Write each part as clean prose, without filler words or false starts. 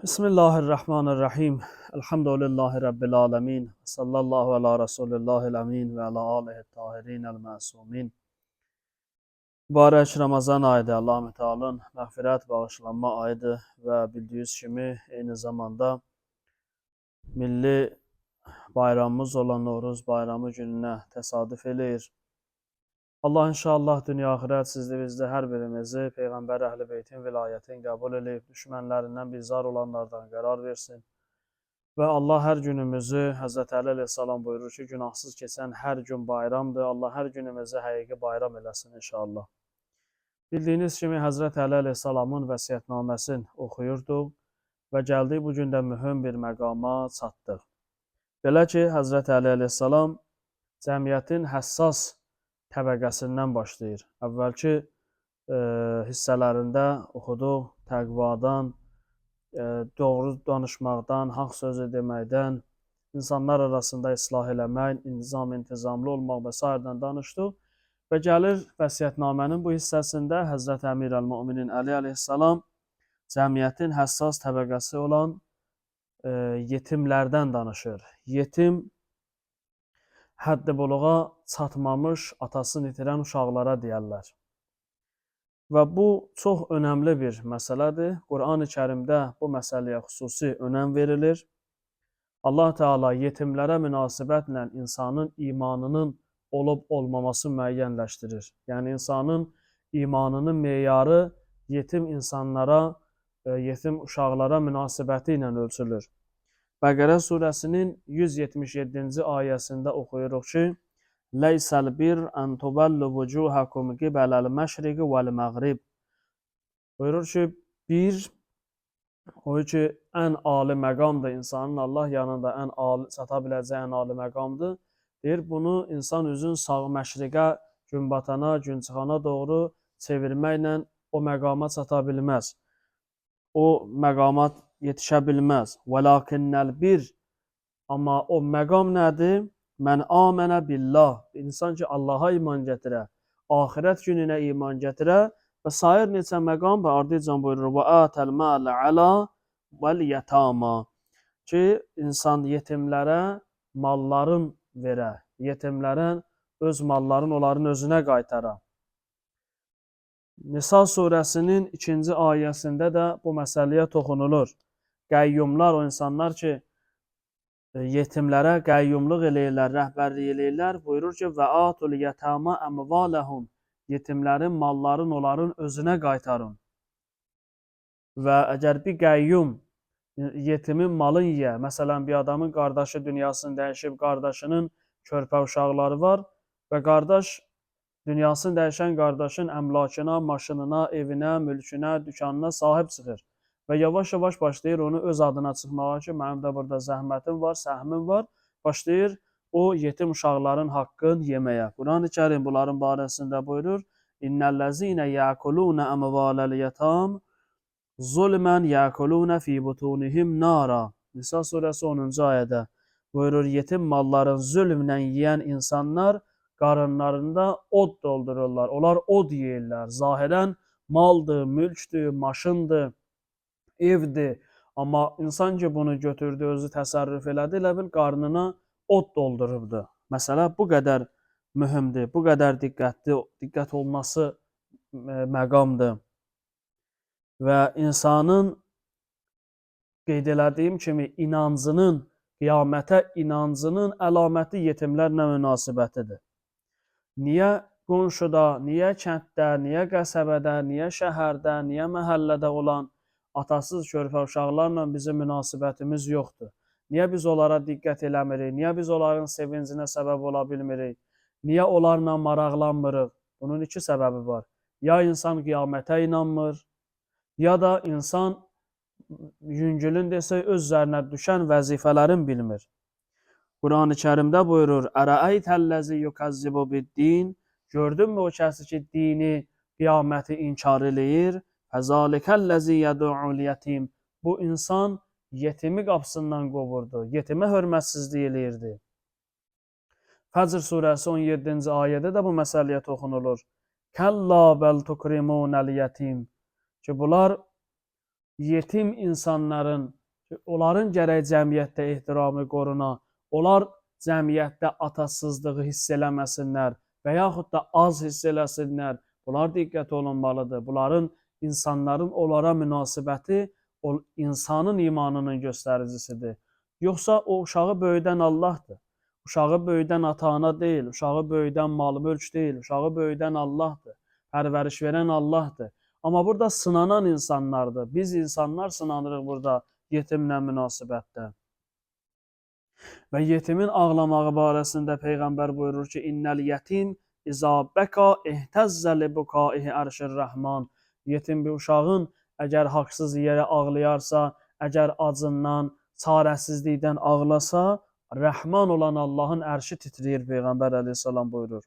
Bismillahirrahmanirrahim. Elhamdülillahi Rabbil alemin. Sallallahu ala Resulillahil amin ve ala alihi tahirin el masumin. Mübarək Ramazan ayıdır. Allah-u Teala'nın məğfirət, bağışlanma ayıdır və bildiyiniz kimi eyni zamanda milli bayramımız olan Novruz bayramı gününə təsadüf eləyir. Allah inşallah dünya axirət sizdə bizdə hər birimizi Peyğəmbər Əhl-i Beytin vilayətin qəbul edib, düşmənlərindən bizar olanlardan qərar versin. Və Allah hər günümüzü, Həzrət Əli əleyhissalam buyurur ki, günahsız keçən hər gün bayramdır. Allah hər günümüzü həqiqi bayram eləsin inşallah. Bildiyiniz kimi Həzrət Əli əleyhissalamın vəsiyyətnaməsini oxuyurduq və gəldik bu gün də mühüm bir məqama çatdıq. Belə ki, Həzrət Əli əleyhissalam cəmiyyətin həssas təbəqəsindən başlayır. Əvvəlki hissələrində oxuduq təqvadan, doğru danışmaqdan, haqq sözü deməkdən, insanlar arasında islah eləmək, intizamlı olmaq və s. danışdıq və gəlir vəsiyyətnamənin bu hissəsində Həzrət Əmir əl-Müminin Əli əleyhissalam cəmiyyətin həssas təbəqəsi olan yetimlərdən danışır. Yetim həddi buluğa çatmamış, atasını itirən uşaqlara deyərlər. Və bu çox önəmli bir məsələdir. Quran-ı Kərimdə bu məsələyə xüsusi önəm verilir. Allah Teala yetimlərə münasibətlə insanın imanının olub-olmaması müəyyənləşdirir. Yəni insanın imanının meyarı yetim insanlara, yetim uşaqlara münasibəti ilə ölçülür. Bəqərə surəsinin 177-ci ayəsində oxuyuruq ki, Leysəl bir ən tuballu vucuhakum qibələl məşriqi vəl məğrib. Buyurur ki, o ki, ən ali məqamdır insanın Allah yanında çata biləcəyi ən ali məqamdır. Deyir, bunu insan üzün sağ məşriqə, gün batana, gün çıxana doğru çevirməklə o məqama çata bilməz. O məqamat yetişə bilməz. Vəlakinnəl bir, amma o məqam nədir? Mən amənə billah, insan ki Allaha iman gətirə, axirət gününə iman gətirə və sair neçə məqam və ardıcan buyurur və ətəl mələ əla vəl yətama ki, insan yetimlərə malların verə, yetimlərin öz malların onların özünə qaytara. Nisa surəsinin 2-ci ayəsində də bu məsələyə toxunulur. Qəyyumlar, o insanlar ki, yetimlərə qəyyumluq eləyirlər, rəhbərlik eləyirlər. Buyurur ki, və atul yətama əmvaləhum, yetimlərin malların onların özünə qaytarın. Və əgər bir qəyyum yetimin malın yiyə, məsələn, bir adamın qardaşı dünyasını dəyişib, qardaşının körpə uşaqları var və qardaş dünyasını dəyişən qardaşın əmlakına, maşınına, evinə, mülkünə, dükanına sahib çıxır. Və yavaş-yavaş başlayır onu öz adına çıxmağa ki, mənim də burada zəhmətim var, səhmim var. Başlayır o yetim uşaqların haqqını yeməyə. Quran-ı Kərim bunların barəsində buyurur, İnnəl-ləzinə yəkulunə əmvaləl yətam zulmən yəkulunə fi butunihim nara. Nisa surəsi 10-cu ayədə buyurur, yetim malların zülmlə yiyən insanlar qarınlarında od doldururlar. Onlar od yeyirlər. Zahirən maldır, mülkdür, maşındır, evdir. Amma insan ki bunu götürdü, özü təsərrüf elədi, elə bil qarnına od doldurubdu. Məsələ bu qədər mühümdür, bu qədər diqqət olması məqamdır. Və insanın qeyd elədiyim kimi inancının, qiyamətə inancının əlaməti yetimlərlə münasibətidir. Niyə qonşuda, niyə kənddə, niyə qəsəbədə, niyə şəhərdə, niyə məhəllədə olan atasız körpə uşaqlarla bizim münasibətimiz yoxdur? Niyə biz onlara diqqət eləmirik? Niyə biz onların sevincinə səbəb ola bilmirik? Niyə onlarla maraqlanmırıq? Bunun iki səbəbi var. Ya insan qiyamətə inanmır, ya da insan yüngülün desək öz üzərinə düşən vəzifələrin bilmir. Quran-ı Kərimdə buyurur, Ərəəytəlləzi yukəzzibu bid-din, gördünmü o kəsi ki, dini, qiyaməti inkar eləyir? Fəzalikəlləzi yəd'ul yetim, bu insan yetimi qapısından qovurdu, yetimə hörmətsizlik eləyirdi. Fəcr surəsi 17-ci ayədə də bu məsələyə toxunulur. Kəlla bəl tukrimunəl yetim, ki bunlar yetim insanların, onların gərək cəmiyyətdə ehtiramı qoruna, onlar cəmiyyətdə atasızlığı hiss eləməsinlər və yaxud da az hiss eləsinlər. Bunlar diqqət olunmalıdır. Bunların insanların onlara münasibəti o insanın imanının göstəricisidir. Yoxsa o uşağı böyüdən Allahdır. Uşağı böyüdən ata-ana deyil, uşağı böyüdən mal-mülk deyil, uşağı böyüdən Allahdır. Pərvəriş verən Allahdır. Amma burada sınanan insanlardır. Biz insanlar sınanırıq burada yetimlə münasibətdə. Və yetimin ağlamağı barəsində Peyğəmbər buyurur ki, İnnəl yetim izə bəka ihtəzzə li bukaihi ərşir rəhman. Yetim bir uşağın əgər haqsız yerə ağlayarsa, əgər acından, çarəsizlikdən ağlasa, Rəhman olan Allahın ərşi titrəyir, Peyğəmbər əleyhissalam buyurur.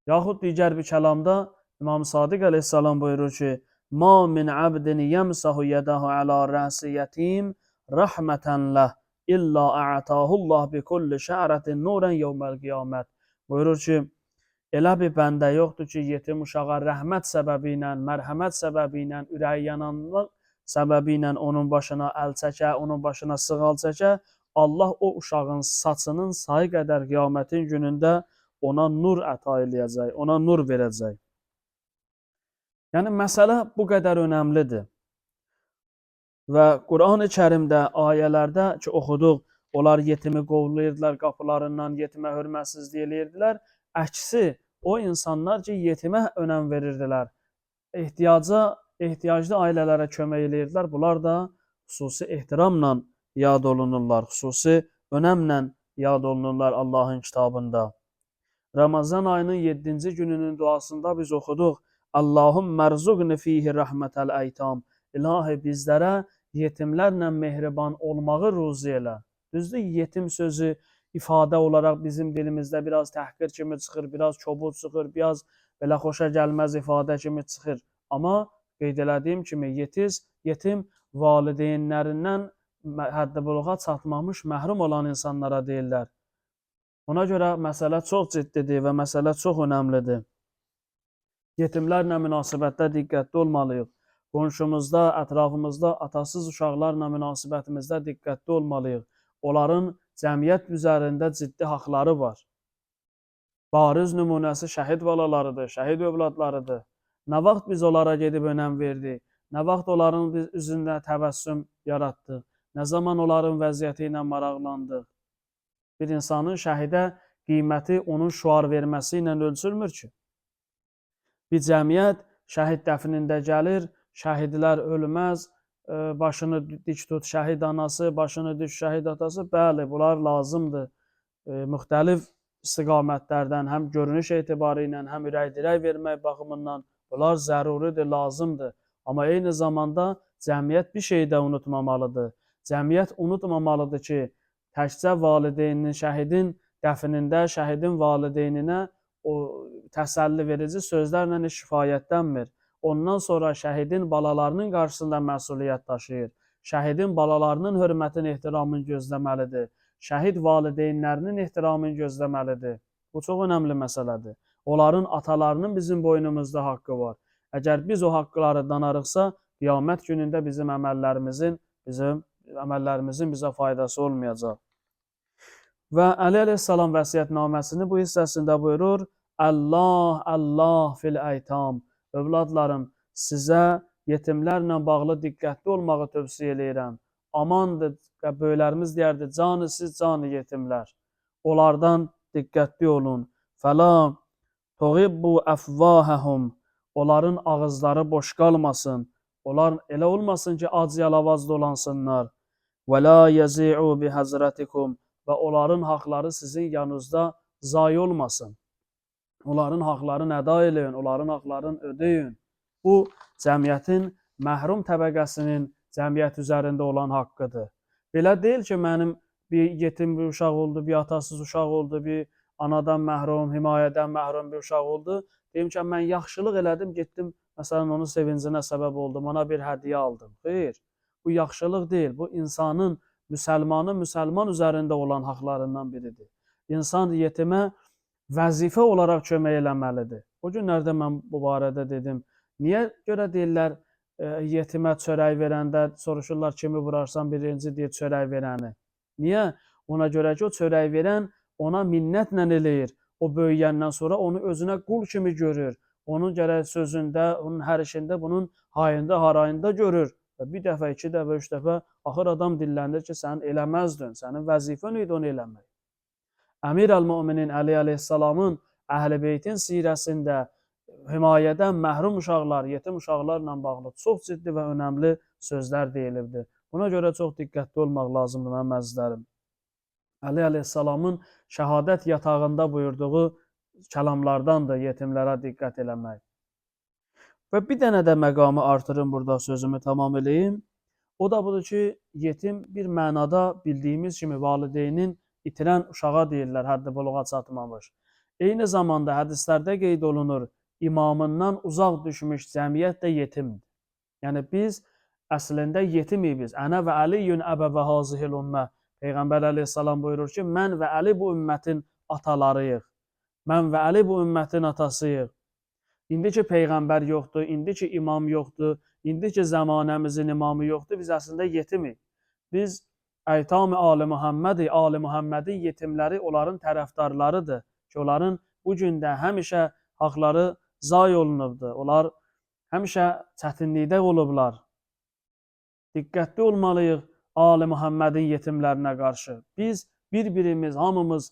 Yaxud digər bir kəlamda İmam Sadiq əleyhissalam buyurur ki, Ma min abdin yemsahu yedahu ala rəsi yetim rəhmətən ləh illa a'tahullah bi kulli şa'ratin nuran yevməl qiyamət. Buyurur ki, elə bir bəndə yoxdur ki, yetim uşağa rəhmət səbəbi ilə, mərhəmət səbəbi ilə, ürəyi yananlıq səbəbi ilə onun başına əl çəkə, onun başına sığal çəkə, Allah o uşağın saçının sayı qədər qiyamətin günündə ona nur əta eləyəcək, ona nur verəcək. Yəni, məsələ bu qədər önəmlidir. Və Quran-ı Kərimdə, ayələrdə ki, oxuduq, onlar yetimi qovlayırdılar qapılarından, yetimə hörmətsizlik eləyirdilər. Əksi, o insanlar ki, yetimə önəm verirdilər, ehtiyaclı ailələrə kömək eləyirdilər. Bunlar da xüsusi ehtiramla yad olunurlar, xüsusi önəmlə yad olunurlar Allahın kitabında. Ramazan ayının 7-ci gününün duasında biz oxuduq. Allahümmə rzuqni fihi rəhmətəl əytam. İlahi, bizlərə yetimlərlə mehriban olmağı ruzi elə. Düzdür, yetim sözü ifadə olaraq bizim dilimizdə biraz təhqir kimi çıxır, biraz kobud çıxır, biraz belə xoşa gəlməz ifadə kimi çıxır. Amma qeyd elədiyim kimi, yetim valideynlərindən həddi-büluğa çatmamış, məhrum olan insanlara deyirlər. Ona görə məsələ çox ciddidir və məsələ çox önəmlidir. Yetimlərlə münasibətdə diqqətli olmalıyıq. Qonşumuzda, ətrafımızda atasız uşaqlarla münasibətimizdə diqqətli olmalıyıq. Onların cəmiyyət üzərində ciddi haqları var. Bariz nümunəsi şəhid balalarıdır, şəhid övladlarıdır. Nə vaxt biz onlara gedib önəm verdik? Nə vaxt onların üzündə təbəssüm yaratdıq? Nə zaman onların vəziyyəti ilə maraqlandıq? Bir insanın şəhidə qiyməti onun şüar verməsi ilə ölçülmür ki. Bir cəmiyyət şəhid dəfnində gəlir, şəhidlər ölməz, başını dik tut şəhid anası, başını düş şəhid atası. Bəli, bunlar lazımdır. Müxtəlif istiqamətlərdən, həm görünüş etibarı ilə, həm ürək-dirək vermək baxımından bunlar zəruridir, lazımdır. Amma eyni zamanda cəmiyyət bir şeyi də unutmamalıdır. Cəmiyyət unutmamalıdır ki, təkcə valideynin, şəhidin dəfnində şəhidin valideyninə o təsəlli verici sözlərlə kifayətlənmir. Ondan sonra şəhidin balalarının qarşısında məsuliyyət daşıyır. Şəhidin balalarının hörmətin, ehtiramını gözləməlidir. Şəhid valideynlərinin ehtiramını gözləməlidir. Bu çox önəmli məsələdir. Onların atalarının bizim boynumuzda haqqı var. Əgər biz o haqqları danarıqsa, qiyamət günündə bizim əməllərimizin bizə faydası olmayacaq. Və Əli əleyhissalam vəsiyyətnaməsini bu hissəsində buyurur, Allah fil əytam. Övladlarım, sizə yetimlərlə bağlı diqqətli olmağı tövsiyə eləyirəm. Amandır, böyüklərimiz deyərdi, canı siz, canı yetimlər. Onlardan diqqətli olun. Fəla tuğibbu əfvahəhum. Onların ağızları boş qalmasın. Onlar elə olmasın ki, ac-yalavaz dolansınlar. Və la yezi'u bihəzrətikum. Və onların haqları sizin yanınızda zayi olmasın. Onların haqlarını əda eləyin, onların haqlarını ödeyin. Bu, cəmiyyətin məhrum təbəqəsinin cəmiyyət üzərində olan haqqıdır. Belə deyil ki, mənim bir yetim bir uşaq oldu, bir atasız uşaq oldu, bir anadan məhrum, himayədən məhrum bir uşaq oldu. Deyim ki, mən yaxşılıq elədim, getdim, məsələn, onun sevincinə səbəb oldum, ona bir hədiyyə aldım. Xeyr, bu yaxşılıq deyil, bu insanın, müsəlman üzərində olan haqlarından biridir. İnsan yetimə vəzifə olaraq kömək eləməlidir. O günlərdə mən bu barədə dedim. Niyə görə deyirlər, yetimə çörək verəndə soruşurlar kimi vurarsan, birinci deyir çörək verəni. Niyə? Ona görə ki, o çörək verən ona minnətlə eləyir. O böyüyəndən sonra onu özünə qul kimi görür. Onun gərək sözündə, onun hər işində, bunun hayında, harayında görür. Və bir dəfə, iki dəfə, üç dəfə axır adam dilləndir ki, sən eləməzdin. Sənin vəzifən idi onu eləmək. Əmir əl-Müminin Əli əleyhissalamın Əhl-i Beytin sirəsində himayədən məhrum uşaqlar, yetim uşaqlarla bağlı çox ciddi və önəmli sözlər deyilibdir. Buna görə çox diqqətli olmaq lazımdır mənim əzizlərim. Əli əleyhissalamın şəhadət yatağında buyurduğu kəlamlardandır yetimlərə diqqət eləmək. Və bir dənə də məqamı artırım burada sözümü tamam eləyim. O da budur ki, yetim bir mənada bildiyimiz kimi valideynin itirən uşağa deyirlər, həddi buluğa çatmamış. Eyni zamanda hədislərdə qeyd olunur, imamından uzaq düşmüş cəmiyyət də yetimdir. Yəni biz əslində yetimik biz. Ənə və Əliyyün əbəvə hazihil ümmə. Peyğəmbər əleyhissalam buyurur ki, mən və Əli bu ümmətin atalarıyıq. Mən və Əli bu ümmətin atasıyıq. İndi ki Peyğəmbər yoxdur, indi ki imam yoxdur, indi ki zəmanəmizin imamı yoxdur, biz əslində yetimik. Biz Əytam-ı Ali Muhammədik, Ali Muhammədin yetimləri onların tərəfdarlarıdır ki, onların bu gündə həmişə haqları zay olunubdur. Onlar həmişə çətinlikdə olublar. Diqqətli olmalıyıq Ali Muhammədin yetimlərinə qarşı. Biz bir-birimiz, hamımız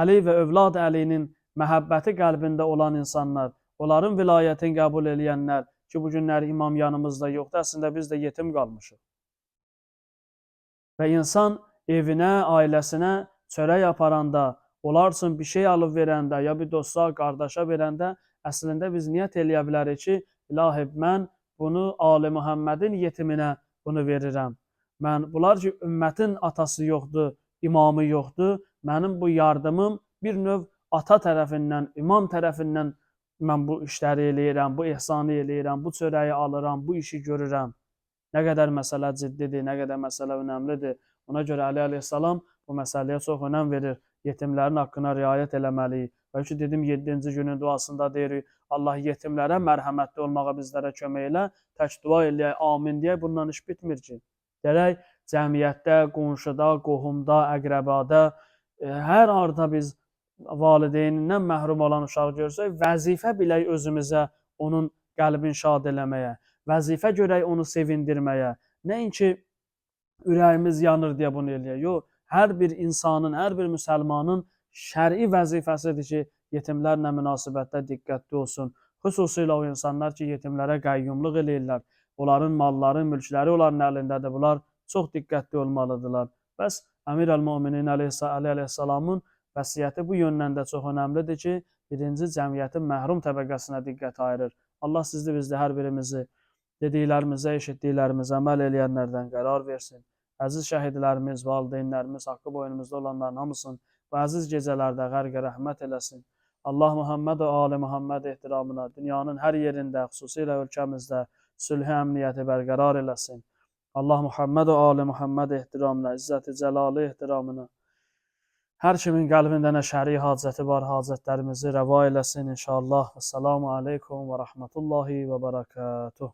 Əli və övlad Əlinin məhəbbəti qəlbində olan insanlar, onların vilayətini qəbul eləyənlər ki, bu günləri imam yanımızda yoxdur, əslində biz də yetim qalmışıq. Və insan evinə, ailəsinə çörək aparanda, onlar üçün bir şey alıb verəndə, ya bir dosta, qardaşa verəndə, əslində biz niyyət eləyə bilərik ki, ilahi, mən bunu Ali Muhammədin yetiminə bunu verirəm. Bunlar ki, ümmətin atası yoxdur, imamı yoxdur, mənim bu yardımım bir növ ata tərəfindən, imam tərəfindən mən bu işləri eləyirəm, bu ehsanı eləyirəm, bu çörəyi alıram, bu işi görürəm. Nə qədər məsələ ciddidir, nə qədər məsələ önəmlidir. Ona görə Əli əleyhissalam bu məsələyə çox önəm verir. Yetimlərin haqqına riayət eləməliyik. Və ki, dedim, 7-ci günün duasında deyirik, Allah yetimlərə mərhəmətli olmağa bizlərə kömək elə, tək dua eləyək, amin deyək, bundan iş bitmir ki. Gərək cəmiyyətdə, qonşuda, qohumda, əqrəbada, hər arada biz valideynindən məhrum olan uşağı görsək, vəzifə bilək özümüzə onun qəlbini şad eləməyə, vəzifə görək onu sevindirməyə, nəinki ürəyimiz yanır deyə bunu eləyək. Yox, hər bir insanın, hər bir müsəlmanın şəri vəzifəsidir ki, yetimlərlə münasibətdə diqqətli olsun. Xüsusilə o insanlar ki, yetimlərə qəyyumluq eləyirlər, onların malları, mülkləri onların əlindədir, bunlar çox diqqətli olmalıdırlar. Bəs Əmir əl-Müminin Əli əleyhissalamın vəsiyyəti bu yöndən də çox önəmlidir ki, birinci cəmiyyətin məhrum təbəqəsinə diqqət ayırır. Allah sizdə bizdə hər birimizi dediklərimizə, eşitdiklərimizə əməl eləyənlərdən qərar versin. Əziz şəhidlərimiz, valideynlərimiz, haqqı boynumuzda olanların hamısını və əziz gecələrdə qərq rəhmət eləsin. Allah Muhammed və Ali Muhammed ehtiramına dünyanın hər yerində, xüsusilə ölkəmizdə sülhü əmniyyəti bərqərar eləsin. Allah Muhammed və Ali Muhammed ehtiramına, izzət-i cəlalı ehtiramına hər kimin qəlbində nə şəri hacəti var, hacətlərimizi rəva eləsin inşallah. Əssalamu aleykum və rəhmətullahi və bərəkətuh.